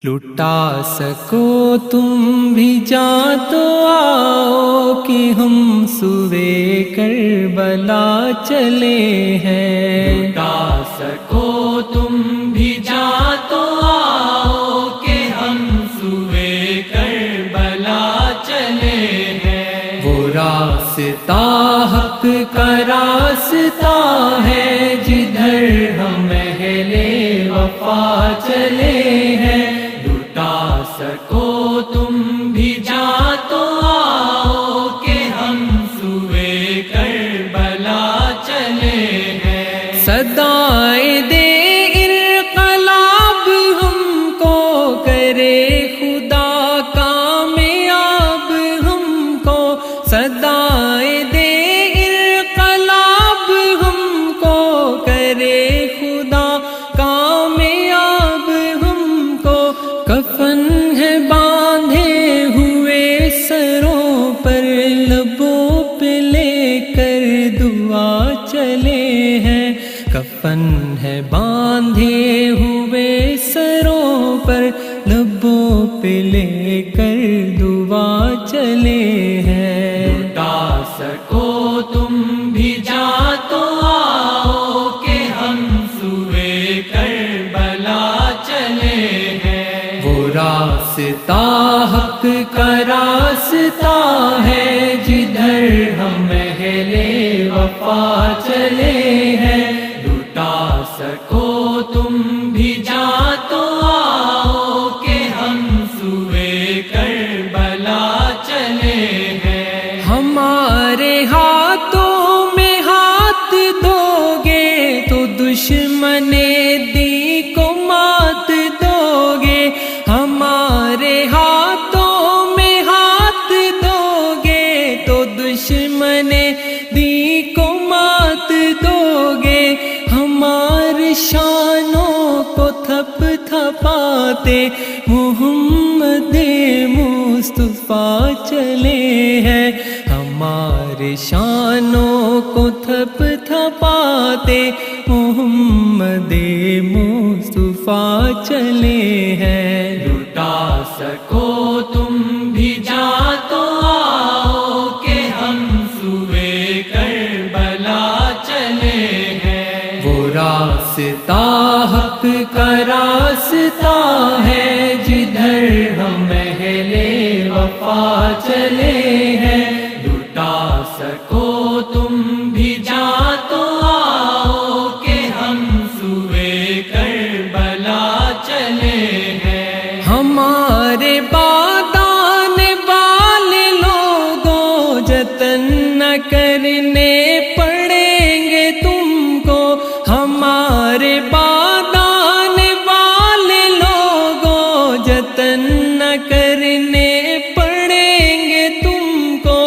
لٹا سکو تم بھی جاں تو آؤ کہ ہم سوئے کربلا چلے ہیں۔ لٹا سکو تم بھی جاں تو آؤ کہ ہم سوئے کربلا چلے ہیں۔ وہ راستہ حق کا راستہ ہے جدھر ہم اہل وفا چلے ہیں۔ لٹا سکو تم بھی جاں تو آؤ کہ ہم سوئے کربلا چلے ہیں۔ صدائے دے انقلاب ہم کو کرے خدا کامیاب ہم کو، صدائے دے انقلاب ہم کو کرے خدا کامیاب ہم کو۔ کفن ہے باندھے ہوئے سروں پر، لبوں پہ لے کر دعا چلے ہیں۔ کفن ہے باندھے ہوئے سروں پر، لبوں پہ لے کر دعا چلے ہیں۔ لٹا سکو تم بھی جاں تو آؤ کہ ہم سوئے کربلا چلے ہیں۔ وہ راستہ حق کا راستہ ہے جدھر ہم اہل وفا چلے ہیں۔ لٹا سکو تم بھی جاں تو آؤ کہ ہم سوئے کربلا چلے ہیں۔ ہمارے ہاتھوں میں ہاتھ دو گے تو دشمن دی کو مات دو گے۔ ہمارے ہاتھوں میں ہاتھ دو گے تو دشمن دی کو مات دو گے۔ ہماری شانوں کو تھپ تھپاتے محمد مصطفیٰ چلے ہیں۔ ہمارے شانوں کو تھپ تھپاتے محمد مصطفیٰ چلے ہیں۔ لٹا سکو تم بھی جاں تو آؤ کہ ہم سوئے کربلا چلے ہیں۔ وہ راستہ حق کا راستہ ہے جدھر ہم اہل وفا چلے ہیں۔ لٹا سکو تم بھی جاں تو آؤ کہ ہم سوئے کربلا چلے ہیں۔ ہمارے بادان والے لوگوں جتن نہ کرنے پڑیں گے تم کو۔ ہمارے بادان والے لوگوں جتن نہ کرنے پڑیں گے تم کو۔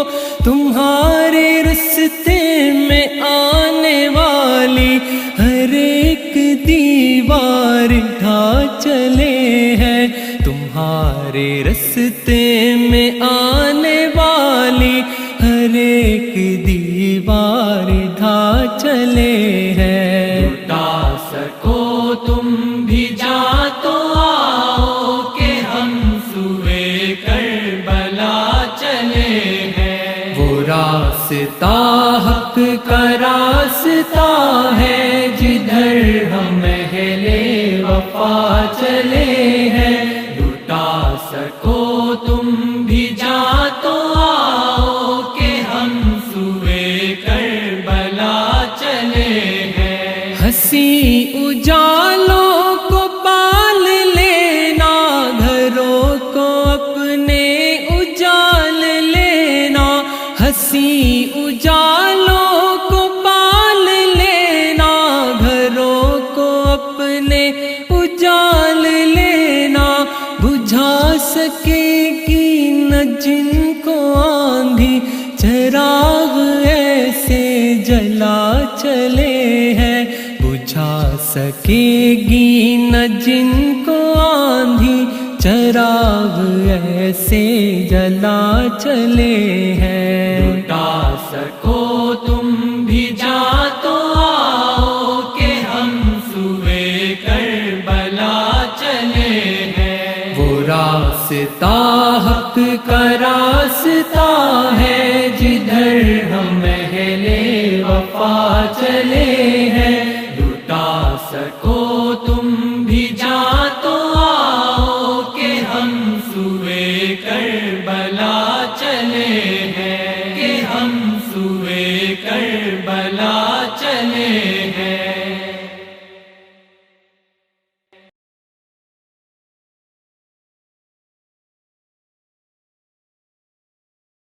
تمہارے رستے میں آنے والی ہر ایک دیوار ڈھا چلے ہیں۔ تمہارے رستے میں آنے والی ہر ایک دیوار ڈھا چلے ہیں۔ لٹا سکو تم بھی جاں تو آؤ کہ ہم سوئے کربلا چلے ہیں۔ وہ راستہ حق کا راستہ ہے جدھر ہم اہل وفا چلے ہیں۔ لٹا سکو تم بھی جاں تو آؤ کہ ہم سوئے کربلا چلے ہیں۔ ہنسی اجالوں کو پال لینا، گھروں کو اپنے اجال لینا۔ ہنسی اجالوں کو پال لینا، گھروں کو اپنے اجال لینا۔ بجھا سکے گی نہ جن کو آندھی، چراغ ایسے جلا چلے ہیں۔ بجھا سکے گی نہ جن کو آندھی، چراغ ایسے جلا چلے ہیں۔ لٹا سکو تم بھی جاں تو آؤ کہ ہم سوئے کربلا چلے ہیں۔ راستہ حق کا راستہ ہے، جدھر ہم اہل وفا چلے ہیں۔ لٹا سکو تم بھی جاں تو آؤ کہ ہم سوئے کربلا چلے